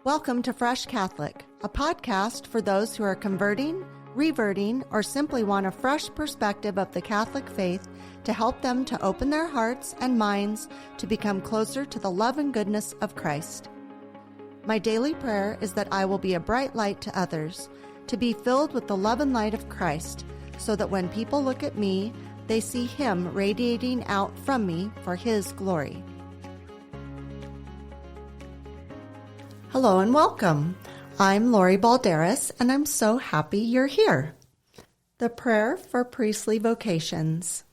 Welcome to Fresh Catholic, a podcast for those who are converting, reverting, or simply want a fresh perspective of the Catholic faith to help them to open their hearts and minds to become closer to the love and goodness of Christ. My daily prayer is that I will be a bright light to others, to be filled with the love and light of Christ, so that when people look at me, they see Him radiating out from me for His glory. Hello and welcome. I'm Lori Balderas, and I'm so happy you're here. The prayer for priestly vocations.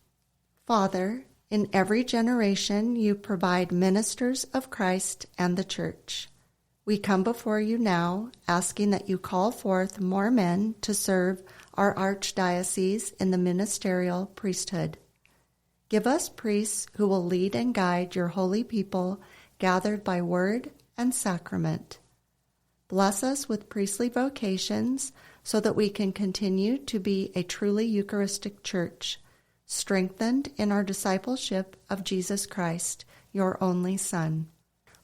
Father, in every generation you provide ministers of Christ and the Church. We come before you now, asking that you call forth more men to serve our archdiocese in the ministerial priesthood. Give us priests who will lead and guide your holy people gathered by word and sacrament. Bless us with priestly vocations so that we can continue to be a truly Eucharistic church, strengthened in our discipleship of Jesus Christ, your only Son.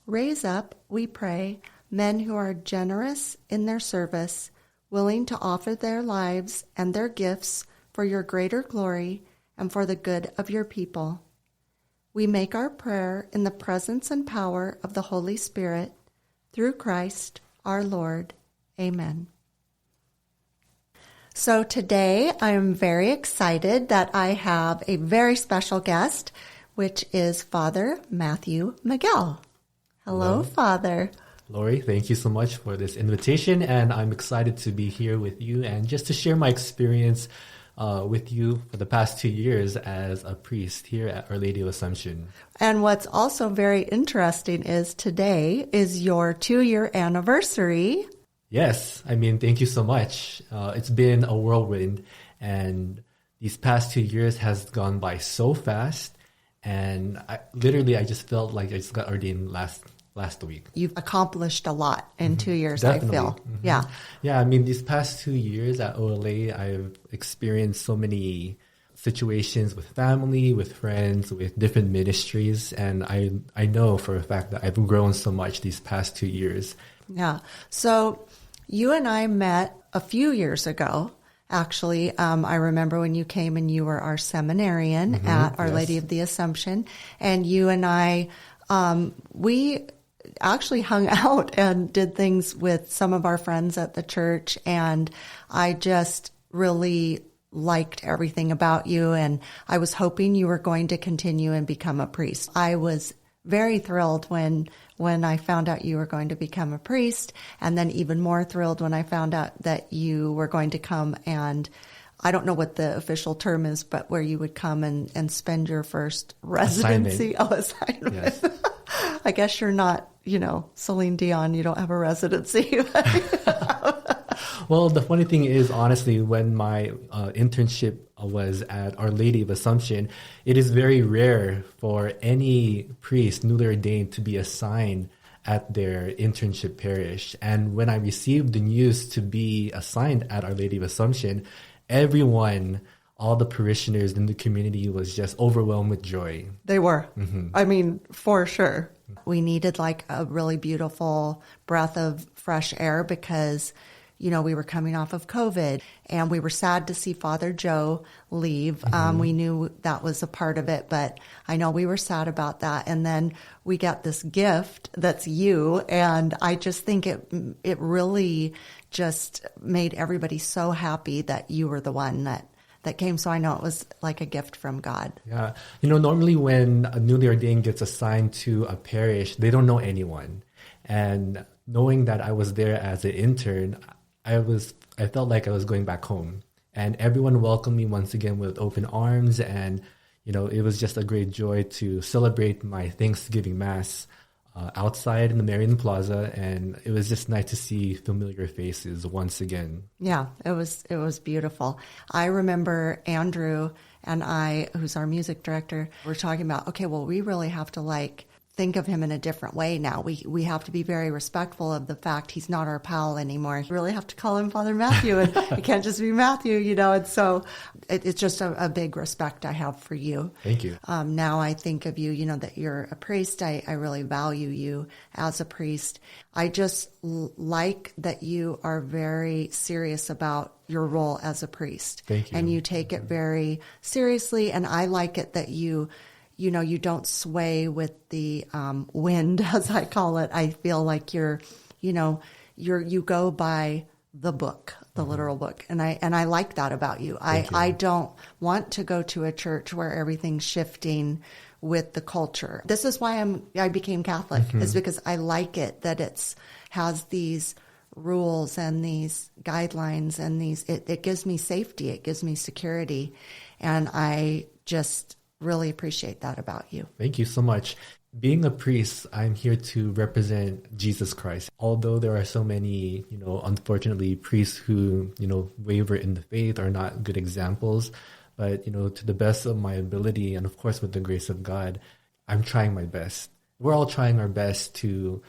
Raise up, we pray, men who are generous in their service, willing to offer their lives and their gifts for your greater glory and for the good of your people. We make our prayer in the presence and power of the Holy Spirit, through Christ our Lord. Amen. So today I am very excited that I have a very special guest, which is Father Matthew Miguel. Hello, Father. Lori, thank you so much for this invitation, and I'm excited to be here with you and just to share my experience with you for the past 2 years as a priest here at Our Lady of Assumption. And what's also very interesting is today is your 2-year anniversary. Yes, thank you so much. It's been a whirlwind, and these past 2 years has gone by so fast, and I just felt like I just got ordained last week. You've accomplished a lot in 2 years, Definitely. I feel. Mm-hmm. Yeah, these past 2 years at OLA, I've experienced so many situations with family, with friends, with different ministries, and I know for a fact that I've grown so much these past 2 years. Yeah. So you and I met a few years ago. Actually, I remember when you came and you were our seminarian at Our Lady of the Assumption, and you and I, we actually hung out and did things with some of our friends at the church, and I just really liked everything about you, and I was hoping you were going to continue and become a priest. I was very thrilled when I found out you were going to become a priest, and then even more thrilled when I found out that you were going to come and, I don't know what the official term is, but where you would come and spend your first residency. Assignment. Yes. I guess you're not, Celine Dion, you don't have a residency. Well, the funny thing is, honestly, when my internship was at Our Lady of Assumption, it is very rare for any priest newly ordained to be assigned at their internship parish. And when I received the news to be assigned at Our Lady of Assumption, everyone, all the parishioners in the community was just overwhelmed with joy. They were. For sure. We needed like a really beautiful breath of fresh air because, we were coming off of COVID, and we were sad to see Father Joe leave. We knew that was a part of it, but I know we were sad about that. And then we got this gift that's you, and I just think it really just made everybody so happy that you were the one that came. So I know it was like a gift from God. Yeah. Normally when a newly ordained gets assigned to a parish, they don't know anyone. And knowing that I was there as an intern, I felt like I was going back home. And everyone welcomed me once again with open arms. And, it was just a great joy to celebrate my Thanksgiving Mass outside in the Marian Plaza, and it was just nice to see familiar faces once again. Yeah, it was beautiful. I remember Andrew and I, who's our music director, were talking about, okay, well, we really have to think of him in a different way now. We have to be very respectful of the fact he's not our pal anymore. You really have to call him Father Matthew, and it can't just be Matthew, and so it's just a big respect I have for you. Thank you. Now I think of you, that you're a priest. I really value you as a priest. I just like that you are very serious about your role as a priest. Thank you. And you take it very seriously, and I like it that you don't sway with the wind, as I call it. I feel like you go by the book, the literal book, and I like that about you. I don't want to go to a church where everything's shifting with the culture. This is why I became Catholic, is because I like it that has these rules and these guidelines and it gives me safety, it gives me security, and I just really appreciate that about you. Thank you so much. Being a priest, I'm here to represent Jesus Christ. Although there are so many, unfortunately, priests who, waver in the faith, are not good examples. But, to the best of my ability, and of course with the grace of God, I'm trying my best. We're all trying our best to,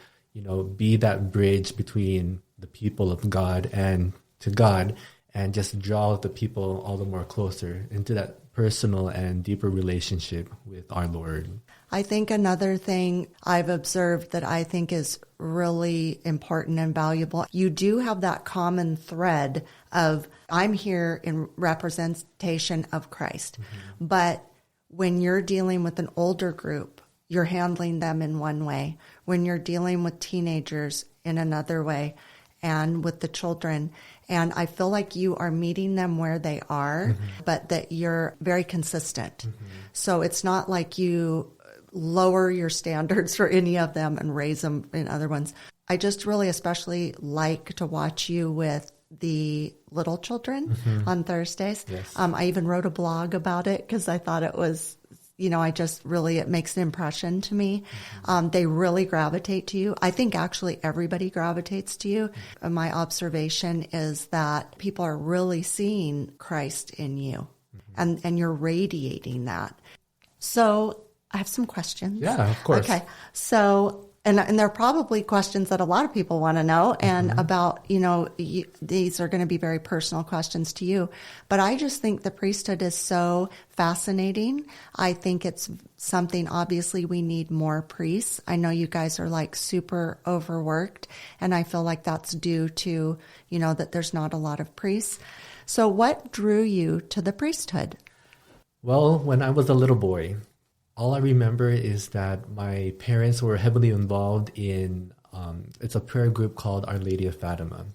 be that bridge between the people of God and to God, and just draw the people all the more closer into that personal and deeper relationship with our Lord. I think another thing I've observed that I think is really important and valuable, you do have that common thread of, I'm here in representation of Christ. Mm-hmm. But when you're dealing with an older group, you're handling them in one way. When you're dealing with teenagers, in another way, and with the children. And I feel like you are meeting them where they are, mm-hmm. but that you're very consistent. Mm-hmm. So it's not like you lower your standards for any of them and raise them in other ones. I just really especially like to watch you with the little children mm-hmm. on Thursdays. Yes. I even wrote a blog about it because I thought it was, it makes an impression to me. Mm-hmm. They really gravitate to you. I think actually everybody gravitates to you. Mm-hmm. My observation is that people are really seeing Christ in you, mm-hmm. and you're radiating that. So I have some questions. Yeah, of course. Okay. So, and there are probably questions that a lot of people want to know, and mm-hmm. about, these are going to be very personal questions to you. But I just think the priesthood is so fascinating. I think it's something, obviously, we need more priests. I know you guys are like super overworked, and I feel like that's due to, that there's not a lot of priests. So what drew you to the priesthood? Well, when I was a little boy, all I remember is that my parents were heavily involved in, it's a prayer group called Our Lady of Fatima.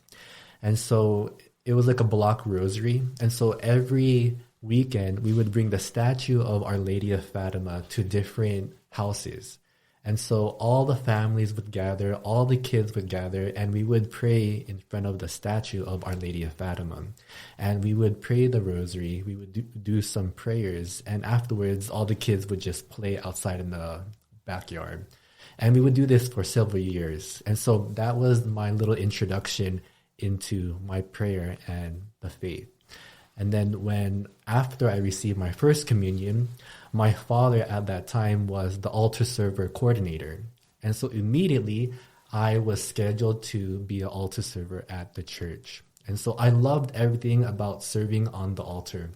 And so it was like a block rosary. And so every weekend we would bring the statue of Our Lady of Fatima to different houses. And so all the families would gather, all the kids would gather, and we would pray in front of the statue of Our Lady of Fatima. And we would pray the rosary, we would do some prayers, and afterwards all the kids would just play outside in the backyard. And we would do this for several years. And so that was my little introduction into my prayer and the faith. And then after I received my first communion, my father at that time was the altar server coordinator. And so immediately I was scheduled to be an altar server at the church. And so I loved everything about serving on the altar.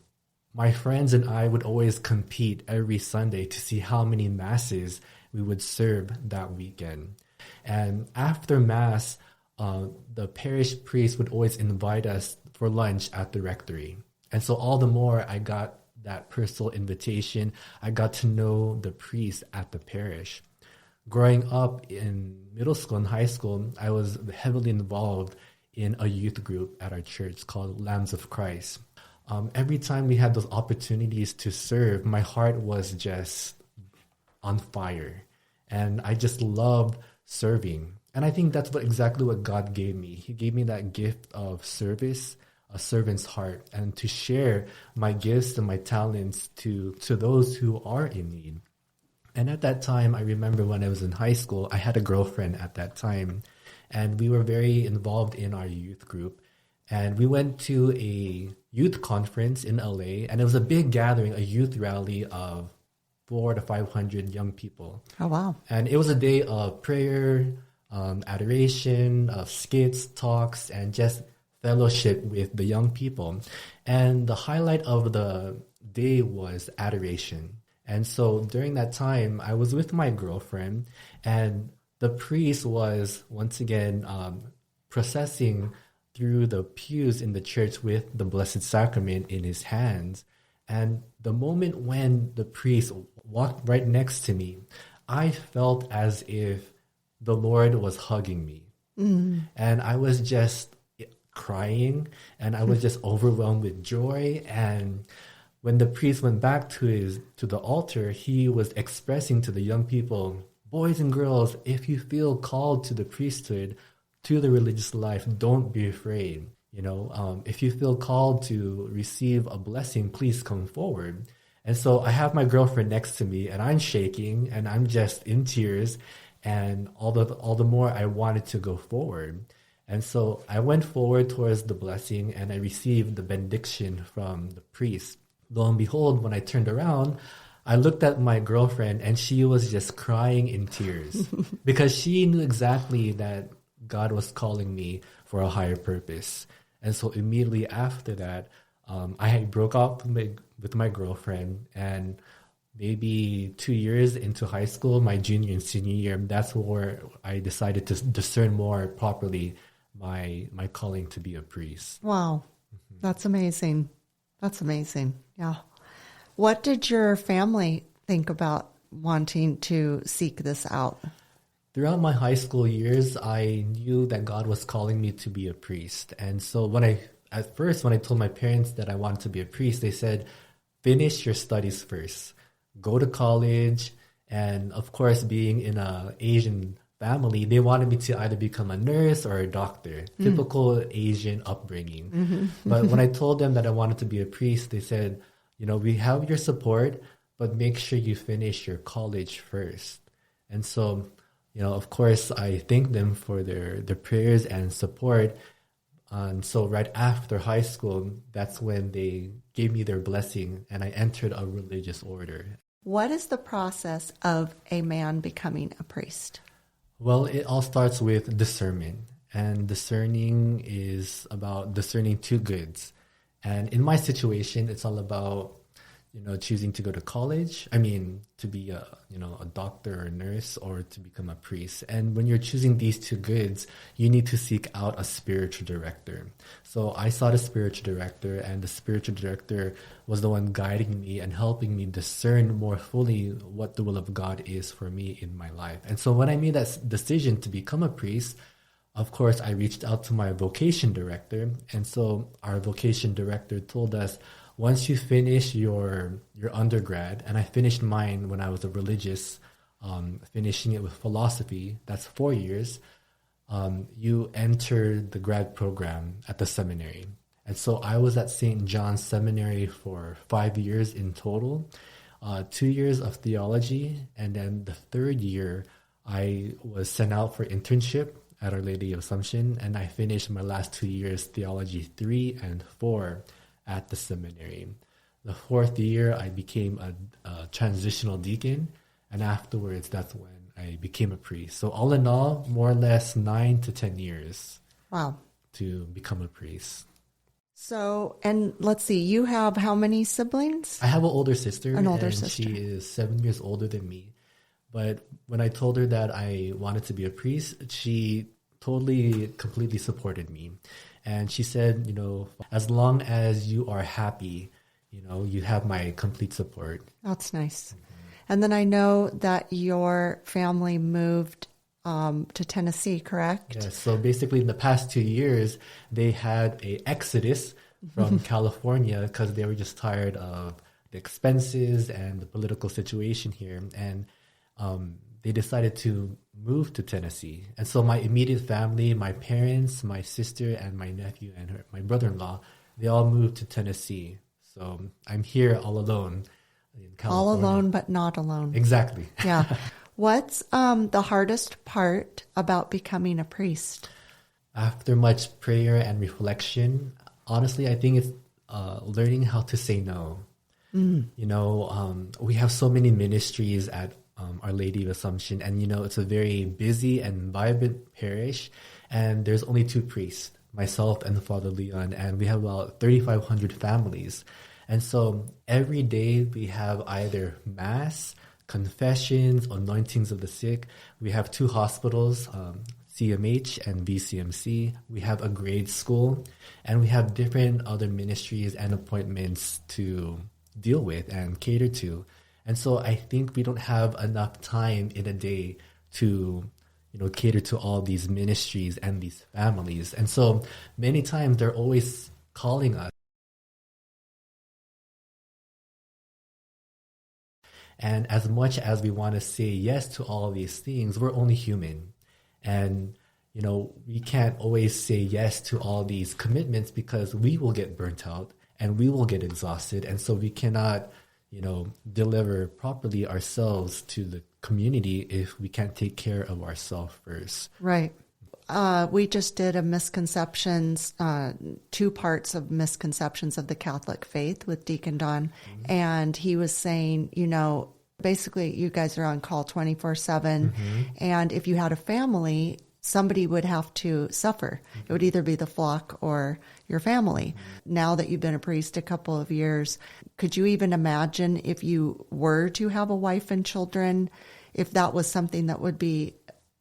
My friends and I would always compete every Sunday to see how many masses we would serve that weekend. And after Mass, the parish priest would always invite us for lunch at the rectory. And so all the more I got that personal invitation, I got to know the priest at the parish. Growing up in middle school and high school, I was heavily involved in a youth group at our church called Lambs of Christ. Every time we had those opportunities to serve, my heart was just on fire. And I just loved serving. And I think that's exactly what God gave me. He gave me that gift of service, a servant's heart, and to share my gifts and my talents to those who are in need. And at that time, I remember when I was in high school, I had a girlfriend at that time, and we were very involved in our youth group. And we went to a youth conference in LA, and it was a big gathering, a youth rally of 400 to 500 young people. Oh, wow. And it was a day of prayer, adoration, of skits, talks, and just fellowship with the young people. And the highlight of the day was adoration. And so during that time, I was with my girlfriend, and the priest was once again processing through the pews in the church with the Blessed Sacrament in his hands. And the moment when the priest walked right next to me, I felt as if the Lord was hugging me. And I was just crying, and I was just overwhelmed with joy. And when the priest went back to the altar, he was expressing to the young people, boys and girls, if you feel called to the priesthood, to the religious life, don't be afraid. If you feel called to receive a blessing, please come forward. And so I have my girlfriend next to me, and I'm shaking, and I'm just in tears, and all the more I wanted to go forward. And so I went forward towards the blessing, and I received the benediction from the priest. Lo and behold, when I turned around, I looked at my girlfriend, and she was just crying in tears because she knew exactly that God was calling me for a higher purpose. And so immediately after that, I broke up with my girlfriend, and maybe 2 years into high school, my junior and senior year, that's where I decided to discern more properly my calling to be a priest. Wow. That's amazing. That's amazing. Yeah. What did your family think about wanting to seek this out? Throughout my high school years, I knew that God was calling me to be a priest. And so when I told my parents that I wanted to be a priest, they said, finish your studies first. Go to college. And of course, being in an Asian family, they wanted me to either become a nurse or a doctor. Typical Asian upbringing. But when I told them that I wanted to be a priest, they said, we have your support, but make sure you finish your college first. And so, of course, I thank them for their prayers and support. And so right after high school, that's when they gave me their blessing, and I entered a religious order. What is the process of a man becoming a priest? Well, it all starts with discernment. And discerning is about discerning two goods. And in my situation, it's all about choosing to go to college. To be a doctor or a nurse, or to become a priest. And when you're choosing these two goods, you need to seek out a spiritual director. So I sought a spiritual director, and the spiritual director was the one guiding me and helping me discern more fully what the will of God is for me in my life. And so when I made that decision to become a priest, of course, I reached out to my vocation director. And so our vocation director told us, once you finish your undergrad, and I finished mine when I was a religious, finishing it with philosophy, that's 4 years, you enter the grad program at the seminary. And so I was at St. John's Seminary for 5 years in total, 2 years of theology, and then the third year I was sent out for internship at Our Lady of Assumption, and I finished my last 2 years, theology 3 and 4, at the seminary. The fourth year, I became a transitional deacon, and afterwards, that's when I became a priest. So all in all, more or less 9 to 10 years. Wow. To become a priest. So, and let's see, you have how many siblings? I have an older sister. An older sister. She is 7 years older than me. But when I told her that I wanted to be a priest, she completely supported me. And she said, as long as you are happy, you have my complete support. That's nice. And then I know that your family moved to Tennessee, correct? Yes. So basically in the past 2 years, they had a exodus from California because they were just tired of the expenses and the political situation here. And they decided to move to Tennessee. And so my immediate family, my parents, my sister, and my nephew and my brother-in-law, they all moved to Tennessee. So I'm here all alone in California. All alone, but not alone. Exactly. Yeah. What's the hardest part about becoming a priest? After much prayer and reflection, honestly, I think it's learning how to say no. We have so many ministries at Our Lady of Assumption, and it's a very busy and vibrant parish, and there's only two priests, myself and Father Leon, and we have about 3,500 families. And so every day we have either mass, confessions, anointings of the sick. We have two hospitals, CMH and VCMC. We have a grade school, and we have different other ministries and appointments to deal with and cater to. And so I think we don't have enough time in a day to cater to all these ministries and these families. And so many times they're always calling us. And as much as we want to say yes to all of these things, we're only human. And, we can't always say yes to all these commitments because we will get burnt out and we will get exhausted. And so we cannot, deliver properly ourselves to the community if we can't take care of ourselves first. Right. We just did a misconceptions, 2 parts of misconceptions of the Catholic faith with Deacon Don. Mm-hmm. And he was saying, basically you guys are on call 24/7. Mm-hmm. And if you had a family, somebody would have to suffer. Mm-hmm. It would either be the flock or your family. Mm-hmm. Now that you've been a priest a couple of years, could you even imagine if you were to have a wife and children, if that was something that would be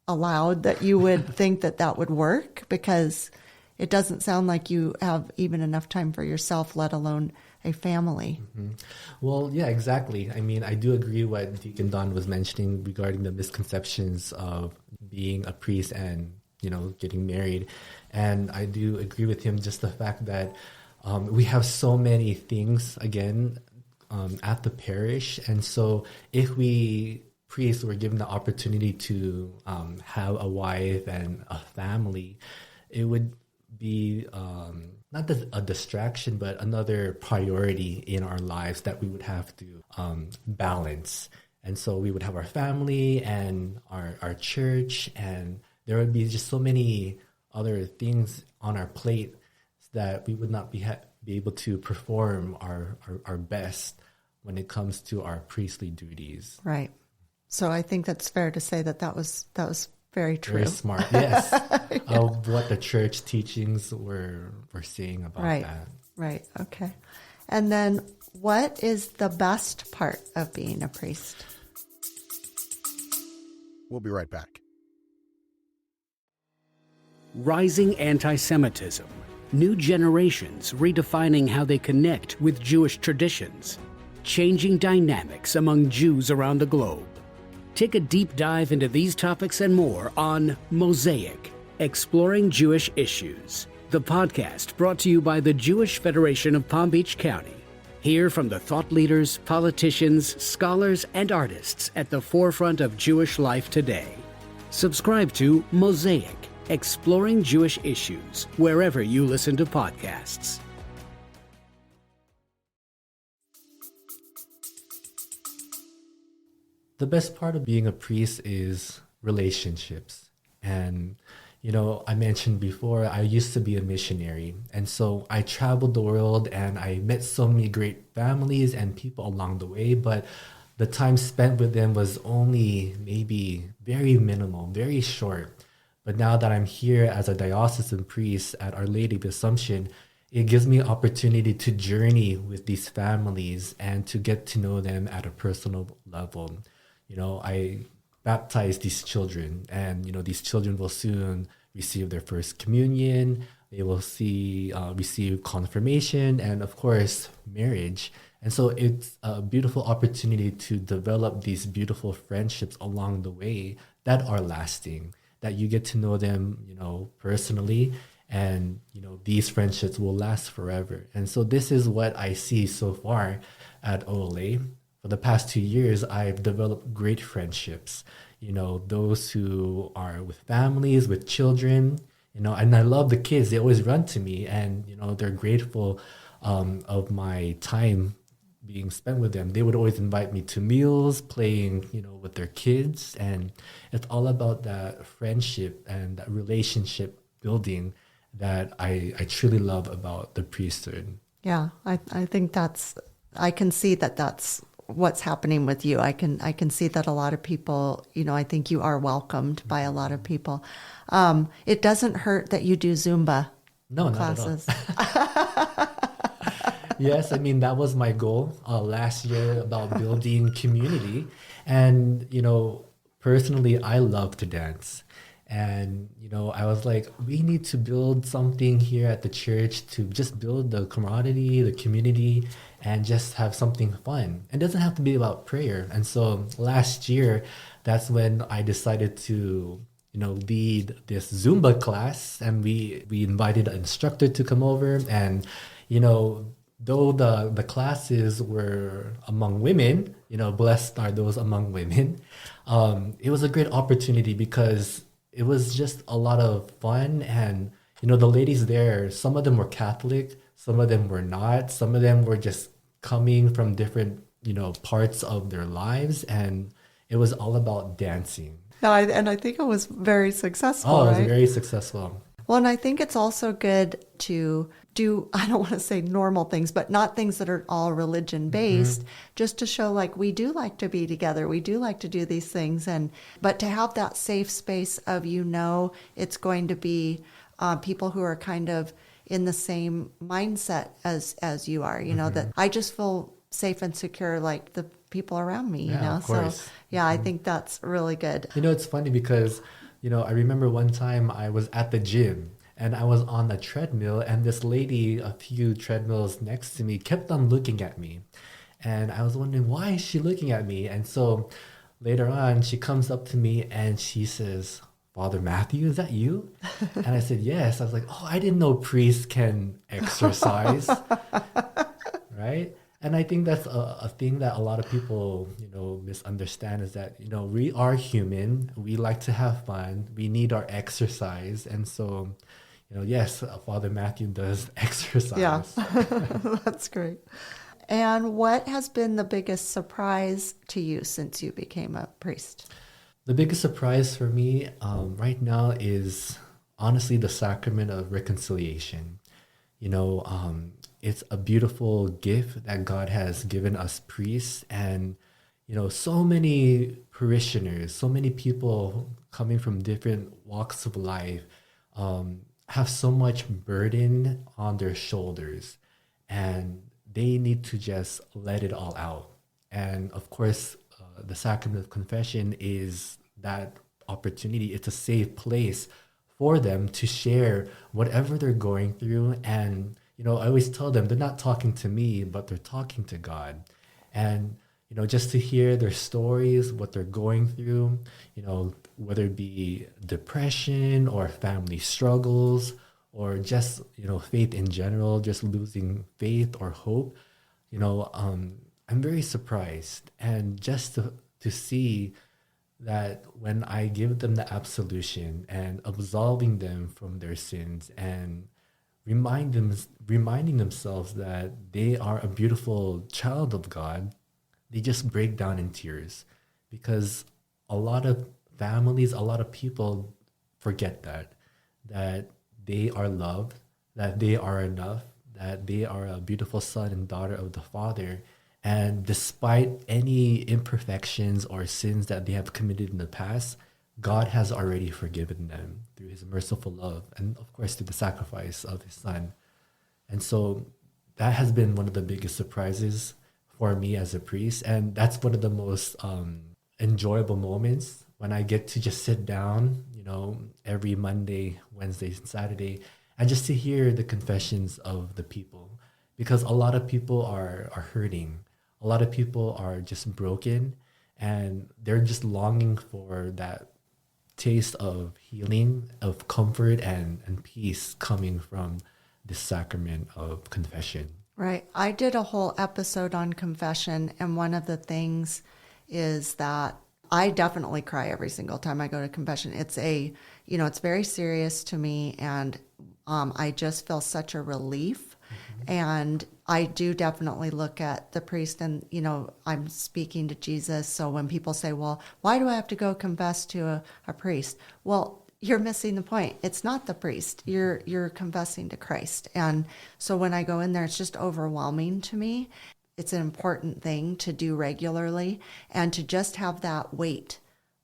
allowed, that you would think that would work? Because it doesn't sound like you have even enough time for yourself, let alone a family. Mm-hmm. Well, yeah, exactly. I mean, I do agree what Deacon Don was mentioning regarding the misconceptions of being a priest and, getting married. And I do agree with him, just the fact that we have so many things, again, at the parish. And so if we priests were given the opportunity to have a wife and a family, it would be not a distraction, but another priority in our lives that we would have to balance. And so we would have our family and our church, and there would be just so many other things on our plate that we would not be able to perform our best when it comes to our priestly duties. Right. So I think that's fair to say that was very true. Very smart, yes. Yeah. Of what the church teachings were saying about that. Right, okay. And then what is the best part of being a priest? We'll be right back. Rising anti-Semitism. New generations redefining how they connect with Jewish traditions. Changing dynamics among Jews around the globe. Take a deep dive into these topics and more on Mosaic, Exploring Jewish Issues, the podcast brought to you by the Jewish Federation of Palm Beach County. Hear from the thought leaders, politicians, scholars, and artists at the forefront of Jewish life today. Subscribe to Mosaic, Exploring Jewish Issues, wherever you listen to podcasts. The best part of being a priest is relationships. And, I mentioned before, I used to be a missionary. And so I traveled the world and I met so many great families and people along the way. But the time spent with them was only maybe very minimal, very short. But now that I'm here as a diocesan priest at Our Lady of Assumption, it gives me opportunity to journey with these families and to get to know them at a personal level. I baptize these children, and, these children will soon receive their first communion. They will receive confirmation and, of course, marriage. And so it's a beautiful opportunity to develop these beautiful friendships along the way that are lasting, that you get to know them, personally, and, these friendships will last forever. And so this is what I see so far at OLA. For the past 2 years, I've developed great friendships, those who are with families, with children, and I love the kids. They always run to me and, they're grateful of my time being spent with them. They would always invite me to meals, playing, with their kids. And it's all about that friendship and that relationship building that I truly love about the priesthood. Yeah, I think that's I can see that that's what's happening with you. I can see that a lot of people, I think you are welcomed by a lot of people. It doesn't hurt that you do Zumba No, classes. not at all. Yes, I mean, that was my goal last year about building community. And, personally, I love to dance. And, I was like, we need to build something here at the church to just build the camaraderie, the community, and just have something fun. It doesn't have to be about prayer. And so last year, that's when I decided to, lead this Zumba class. And we invited an instructor to come over. And, though the classes were among women, blessed are those among women, it was a great opportunity because it was just a lot of fun. And, the ladies there, some of them were Catholic, some of them were not, some of them were just coming from different, parts of their lives. And it was all about dancing. No, and I think it was very successful, Oh, it right? was very successful. Well, and I think it's also good to do, I don't want to say normal things, but not things that are all religion based, just to show like we do like to be together. We do like to do these things. But to have that safe space of, it's going to be people who are kind of in the same mindset as you are, that I just feel safe and secure, like the people around me, Yeah, of course. So yeah, I think that's really good. It's funny because, I remember one time I was at the gym and I was on the treadmill and this lady, a few treadmills next to me, kept on looking at me. And I was wondering, why is she looking at me? And so later on, she comes up to me and she says, Father Matthew, is that you? And I said, yes. I was like, oh, I didn't know priests can exercise, right? And I think that's a thing that a lot of people, misunderstand is that, we are human. We like to have fun. We need our exercise. And so, yes, Father Matthew does exercise. Yeah, that's great. And what has been the biggest surprise to you since you became a priest? The biggest surprise for me right now is honestly the sacrament of reconciliation. It's a beautiful gift that God has given us priests, and so many parishioners, so many people coming from different walks of life have so much burden on their shoulders, and they need to just let it all out. And of course, the sacrament of confession is that opportunity. It's a safe place for them to share whatever they're going through. And I always tell them they're not talking to me, but they're talking to God. And, just to hear their stories, what they're going through, whether it be depression or family struggles or just, faith in general, just losing faith or hope, I'm very surprised. And just to see that when I give them the absolution and absolving them from their sins and reminding themselves that they are a beautiful child of God, they just break down in tears because a lot of families, a lot of people forget that they are loved, that they are enough, that they are a beautiful son and daughter of the Father. And despite any imperfections or sins that they have committed in the past, God has already forgiven them through his merciful love and, of course, through the sacrifice of his son. And so that has been one of the biggest surprises for me as a priest. And that's one of the most enjoyable moments when I get to just sit down, every Monday, Wednesday, and Saturday, and just to hear the confessions of the people. Because a lot of people are hurting. A lot of people are just broken, and they're just longing for that taste of healing, of comfort and peace coming from this sacrament of confession. Right. I did a whole episode on confession, and one of the things is that I definitely cry every single time I go to confession. It's it's very serious to me, and I just feel such a relief. And I do definitely look at the priest and, I'm speaking to Jesus. So when people say, well, why do I have to go confess to a priest? Well, you're missing the point. It's not the priest. You're confessing to Christ. And so when I go in there, it's just overwhelming to me. it's an important thing to do regularly, and to just have that weight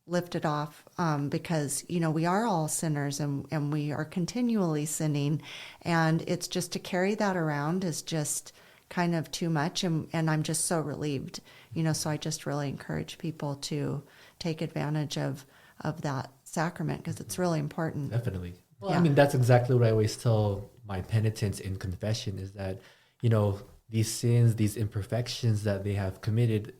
lifted off, because, we are all sinners, and we are continually sinning. And it's just to carry that around is just kind of too much. And I'm just so relieved, so I just really encourage people to take advantage of that sacrament, because it's really important. Definitely. Well, Yeah. I mean, that's exactly what I always tell my penitents in confession is that, these sins, these imperfections that they have committed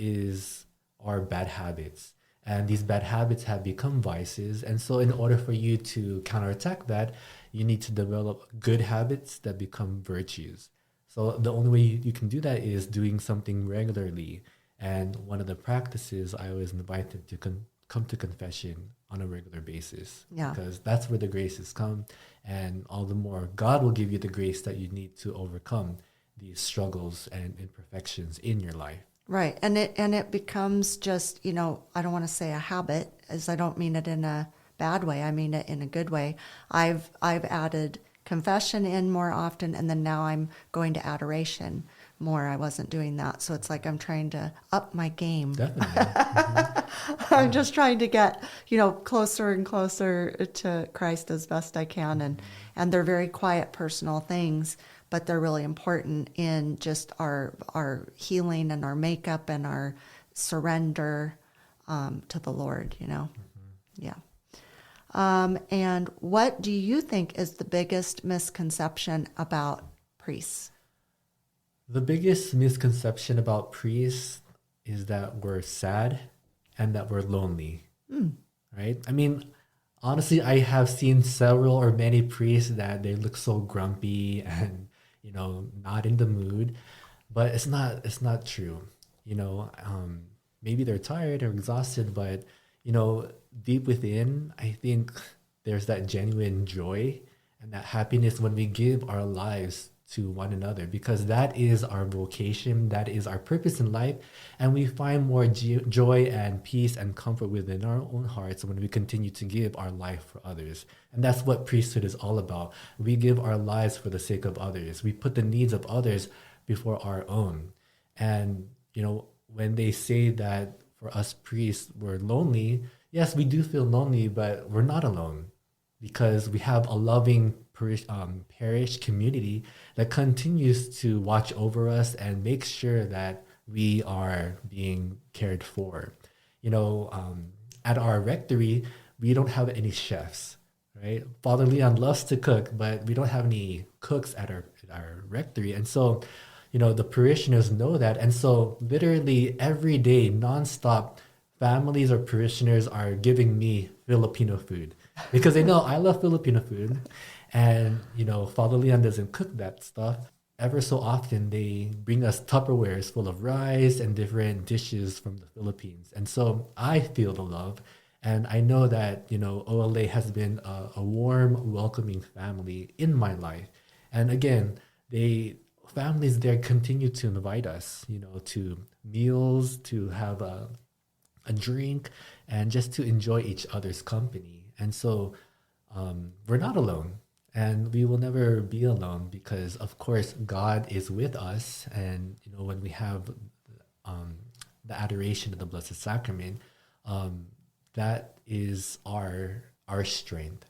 are bad habits. And these bad habits have become vices. And so in order for you to counterattack that, you need to develop good habits that become virtues. So the only way you can do that is doing something regularly. And one of the practices I always invite them to come to confession on a regular basis. Yeah. Because that's where the graces come. And all the more, God will give you the grace that you need to overcome these struggles and imperfections in your life. Right. And it becomes just, I don't want to say a habit, as I don't mean it in a bad way. I mean it in a good way. I've added confession in more often, and then now I'm going to adoration more. I wasn't doing that. So it's like I'm trying to up my game. Definitely. I'm just trying to get, closer and closer to Christ as best I can. And they're very quiet, personal things, but they're really important in just our healing and our makeup and our surrender to the Lord, Yeah. And what do you think is the biggest misconception about priests? The biggest misconception about priests is that we're sad and that we're lonely, right? I mean, honestly, I have seen several or many priests that they look so grumpy and, not in the mood, but it's not true. Maybe they're tired or exhausted, but, deep within, I think there's that genuine joy and that happiness when we give our lives to one another, because that is our vocation, that is our purpose in life, and we find more joy and peace and comfort within our own hearts when we continue to give our life for others. And that's what priesthood is all about. We give our lives for the sake of others. We put the needs of others before our own. And when they say that for us priests we're lonely, yes, we do feel lonely, but we're not alone, because we have a loving parish community that continues to watch over us and make sure that we are being cared for. At our rectory, we don't have any chefs, right? Father Leon loves to cook, but we don't have any cooks at our rectory. And so, the parishioners know that. And so literally every day, nonstop, families or parishioners are giving me Filipino food because they know I love Filipino food. And, Father Leon doesn't cook that stuff. Ever so often, they bring us Tupperwares full of rice and different dishes from the Philippines. And so I feel the love. And I know that, OLA has been a warm, welcoming family in my life. And again, families there continue to invite us, to meals, to have a drink, and just to enjoy each other's company. And so we're not alone. And we will never be alone because, of course, God is with us. And, when we have the adoration of the Blessed Sacrament, that is our strength.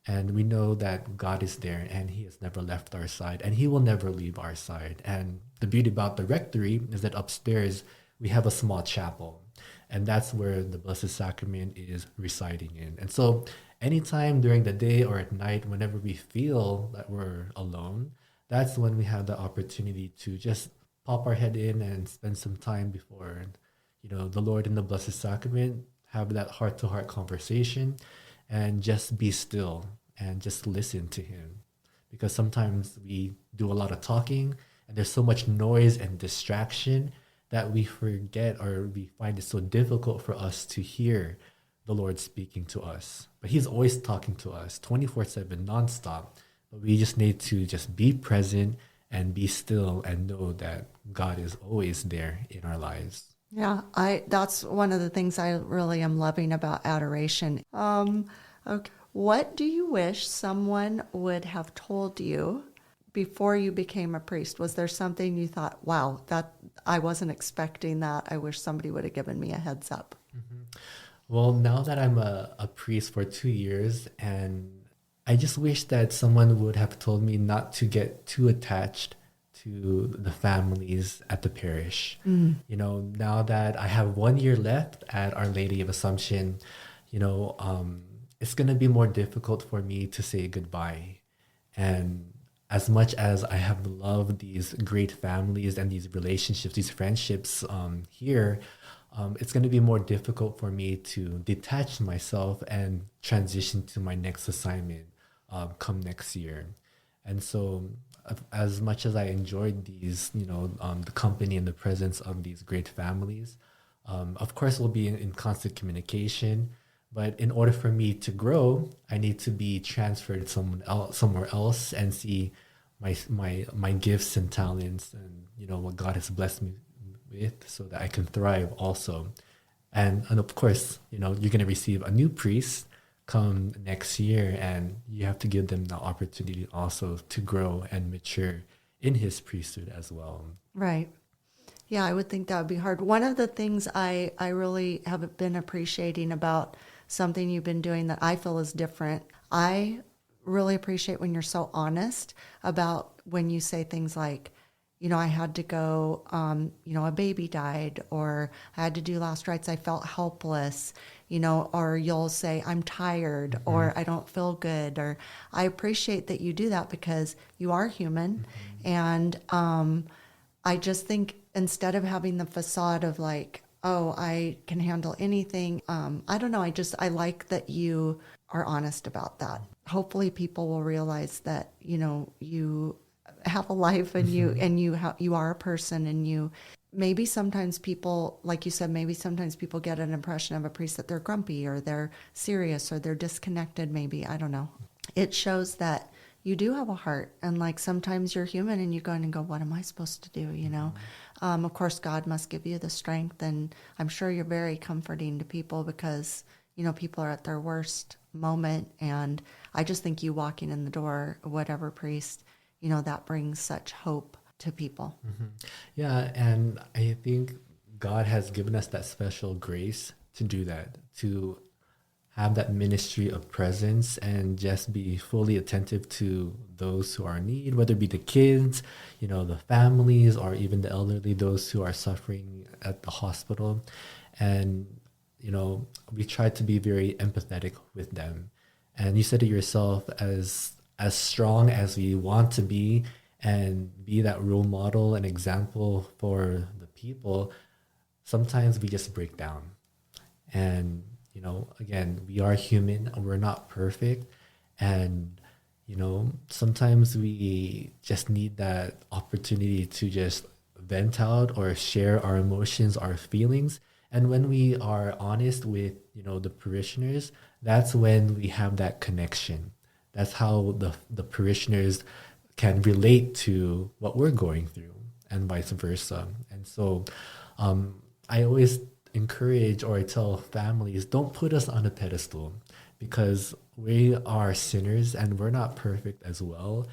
And we know that God is there and he has never left our side and he will never leave our side. And the beauty about the rectory is that upstairs we have a small chapel. And that's where the Blessed Sacrament is residing in. And so anytime during the day or at night, whenever we feel that we're alone, that's when we have the opportunity to just pop our head in and spend some time before, the Lord in the Blessed Sacrament, have that heart-to-heart conversation and just be still and just listen to him. Because sometimes we do a lot of talking and there's so much noise and distraction that we forget or we find it so difficult for us to hear the Lord speaking to us. But he's always talking to us 24/7, nonstop. But we just need to just be present and be still and know that God is always there in our lives. Yeah, that's one of the things I really am loving about adoration. Okay. What do you wish someone would have told you before you became a priest, was there something you thought, wow, that I wasn't expecting that. I wish somebody would have given me a heads up? Well, now that I'm a priest for 2 years, and I just wish that someone would have told me not to get too attached to the families at the parish. Now that I have 1 year left at Our Lady of Assumption, it's going to be more difficult for me to say goodbye. And as much as I have loved these great families and these relationships, these friendships here, it's going to be more difficult for me to detach myself and transition to my next assignment come next year. And so, as much as I enjoyed these, the company and the presence of these great families, of course, we'll be in constant communication. But in order for me to grow, I need to be transferred somewhere else and see my gifts and talents and what God has blessed me with, so that I can thrive also. And of course, you're going to receive a new priest come next year, and you have to give them the opportunity also to grow and mature in his priesthood as well. Right. Yeah, I would think that would be hard. One of the things I really have been appreciating about something you've been doing that I feel is different, I really appreciate when you're so honest about when you say things like, I had to go, a baby died, or I had to do last rites, I felt helpless, or you'll say, I'm tired, or I don't feel good, or I appreciate that you do that because you are human. And I just think instead of having the facade of like, oh, I can handle anything, I don't know, I like that you are honest about that. Hopefully people will realize that, you have a life, and you are a person, and maybe sometimes people, like you said, maybe sometimes people get an impression of a priest that they're grumpy or they're serious or they're disconnected, maybe, I don't know. It shows that you do have a heart, and like sometimes you're human and you go in and go, what am I supposed to do, Of course, God must give you the strength, and I'm sure you're very comforting to people because, people are at their worst moment, and I just think you walking in the door, whatever priest, that brings such hope to people. Yeah, and I think God has given us that special grace to do that, to have that ministry of presence and just be fully attentive to those who are in need, whether it be the kids, the families, or even the elderly, those who are suffering at the hospital. And, we try to be very empathetic with them. And you said it yourself, as strong as we want to be and be that role model and example for the people, sometimes we just break down. And, again, we are human, we're not perfect. And, sometimes we just need that opportunity to just vent out or share our emotions, our feelings. And when we are honest with, the parishioners, that's when we have that connection. That's how the parishioners can relate to what we're going through, and vice versa. And so I always encourage, or I tell families, don't put us on a pedestal, because we are sinners and we're not perfect as well.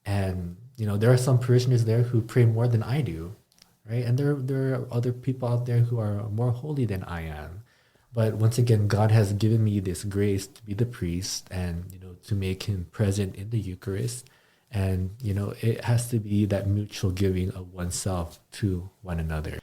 And, there are some parishioners there who pray more than I do, right? And there are other people out there who are more holy than I am. But once again, God has given me this grace to be the priest and, to make him present in the Eucharist. And, it has to be that mutual giving of oneself to one another.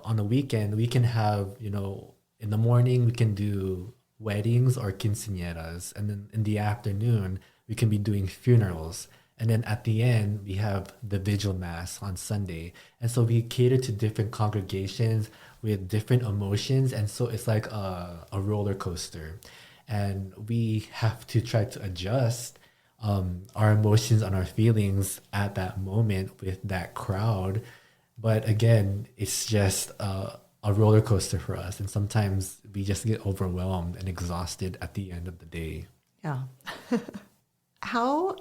On a weekend, we can have, in the morning, we can do weddings or quinceañeras. And then in the afternoon, we can be doing funerals. And then at the end, we have the vigil mass on Sunday. And so we cater to different congregations with different emotions. And so it's like a roller coaster. And we have to try to adjust our emotions and our feelings at that moment with that crowd. But again, it's just a roller coaster for us. And sometimes we just get overwhelmed and exhausted at the end of the day. Yeah. How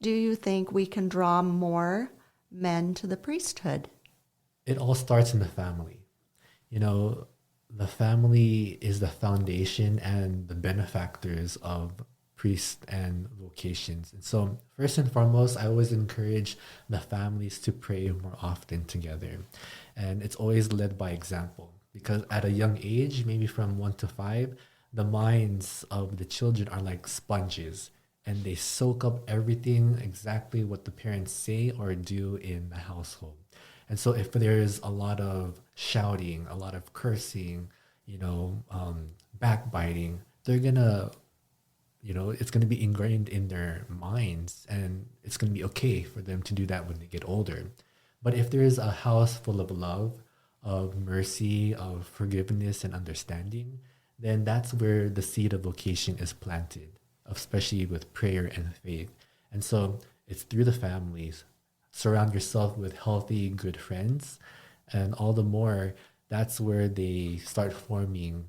do you think we can draw more men to the priesthood? It all starts in the family. The family is the foundation and the benefactors of priests and vocations. And so first and foremost, I always encourage the families to pray more often together. And it's always led by example, because at a young age, maybe from 1 to 5, the minds of the children are like sponges, and they soak up everything exactly what the parents say or do in the household. And so if there's a lot of shouting, a lot of cursing, backbiting, they're gonna, it's gonna be ingrained in their minds, and it's gonna be okay for them to do that when they get older. But if there is a house full of love, of mercy, of forgiveness and understanding, then that's where the seed of vocation is planted, especially with prayer and faith. And so it's through the families. Surround yourself with healthy, good friends, and all the more, that's where they start forming,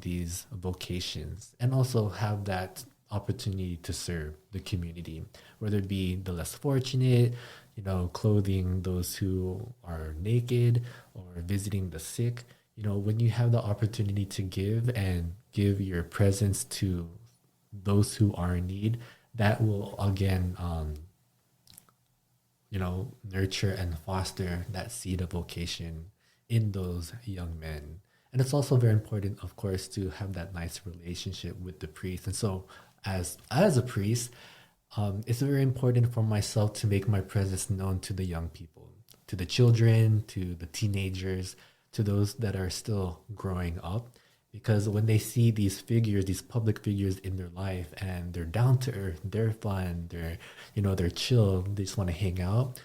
these vocations, and also have that opportunity to serve the community, whether it be the less fortunate, clothing those who are naked, or visiting the sick. When you have the opportunity to give and give your presence to those who are in need, that will again, nurture and foster that seed of vocation in those young men. And it's also very important, of course, to have that nice relationship with the priest. And so as a priest, it's very important for myself to make my presence known to the young people, to the children, to the teenagers, to those that are still growing up. Because when they see these figures, these public figures in their life, and they're down to earth, they're fun, they're chill, they just want to hang out,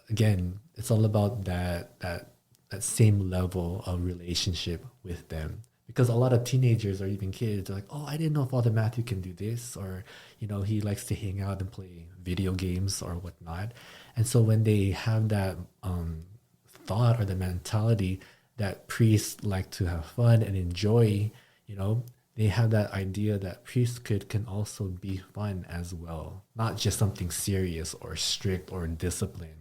again, it's all about that same level of relationship with them. Because a lot of teenagers or even kids are like, oh, I didn't know Father Matthew can do this, or he likes to hang out and play video games or whatnot. And so when they have that thought or the mentality that priests like to have fun and enjoy, they have that idea that priesthood can also be fun as well, not just something serious or strict or disciplined,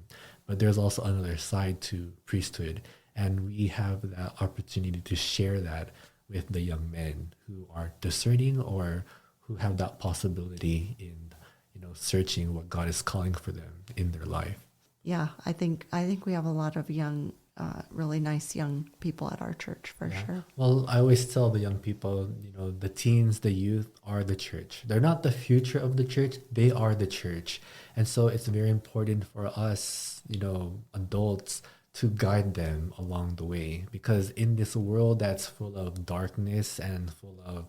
but there's also another side to priesthood. And we have that opportunity to share that with the young men who are discerning or who have that possibility in, searching what God is calling for them in their life. Yeah, I think we have a lot of young, really nice young people at our church for sure. Well, I always tell the young people, the teens, the youth are the church. They're not the future of the church. They are the church. And so it's very important for us, adults, to guide them along the way. Because in this world that's full of darkness and full of,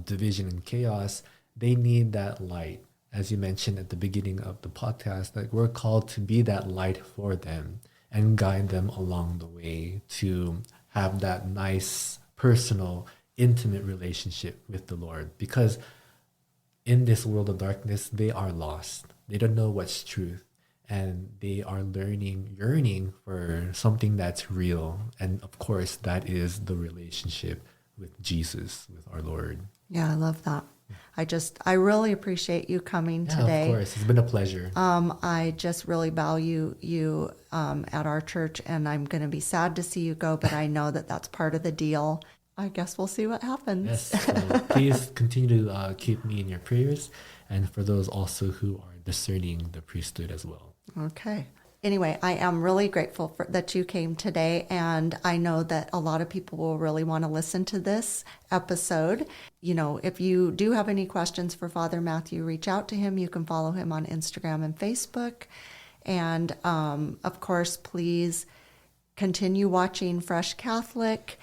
division and chaos, they need that light. As you mentioned at the beginning of the podcast, that we're called to be that light for them and guide them along the way to have that nice, personal, intimate relationship with the Lord. Because in this world of darkness, they are lost. They don't know what's truth. And they are yearning for something that's real. And of course, that is the relationship with Jesus, with our Lord. Yeah, I love that. I really appreciate you coming today. Of course. It's been a pleasure. I just really value you at our church, and I'm going to be sad to see you go, but I know that that's part of the deal. I guess we'll see what happens. Yes. So please continue to keep me in your prayers, and for those also who are discerning the priesthood as well. Okay. Anyway, I am really grateful that you came today, and I know that a lot of people will really want to listen to this episode. If you do have any questions for Father Matthew, reach out to him. You can follow him on Instagram and Facebook. And of course, please continue watching Fresh Catholic.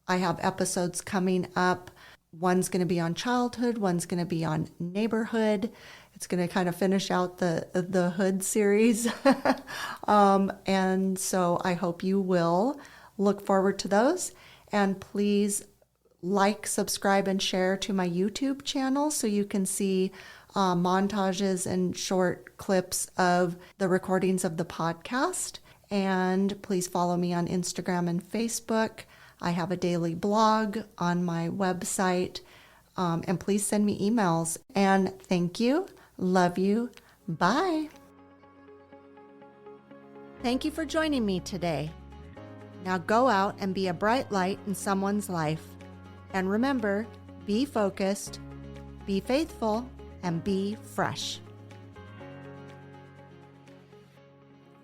I have episodes coming up. One's going to be on childhood, one's going to be on neighborhood. It's going to kind of finish out the Hood series. And so I hope you will look forward to those. And please like, subscribe, and share to my YouTube channel so you can see montages and short clips of the recordings of the podcast. And please follow me on Instagram and Facebook. I have a daily blog on my website. And please send me emails. And thank you. Love you. Bye. Thank you for joining me today. Now go out and be a bright light in someone's life. And remember, be focused, be faithful, and be fresh.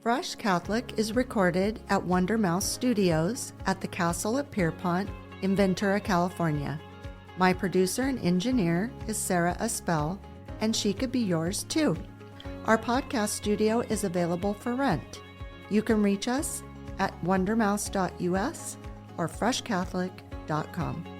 Fresh Catholic is recorded at Wonder Mouse Studios at the Castle at Pierpont in Ventura, California. My producer and engineer is Sarah Espel, and she could be yours too. Our podcast studio is available for rent. You can reach us at wondermouse.us or freshcatholic.com.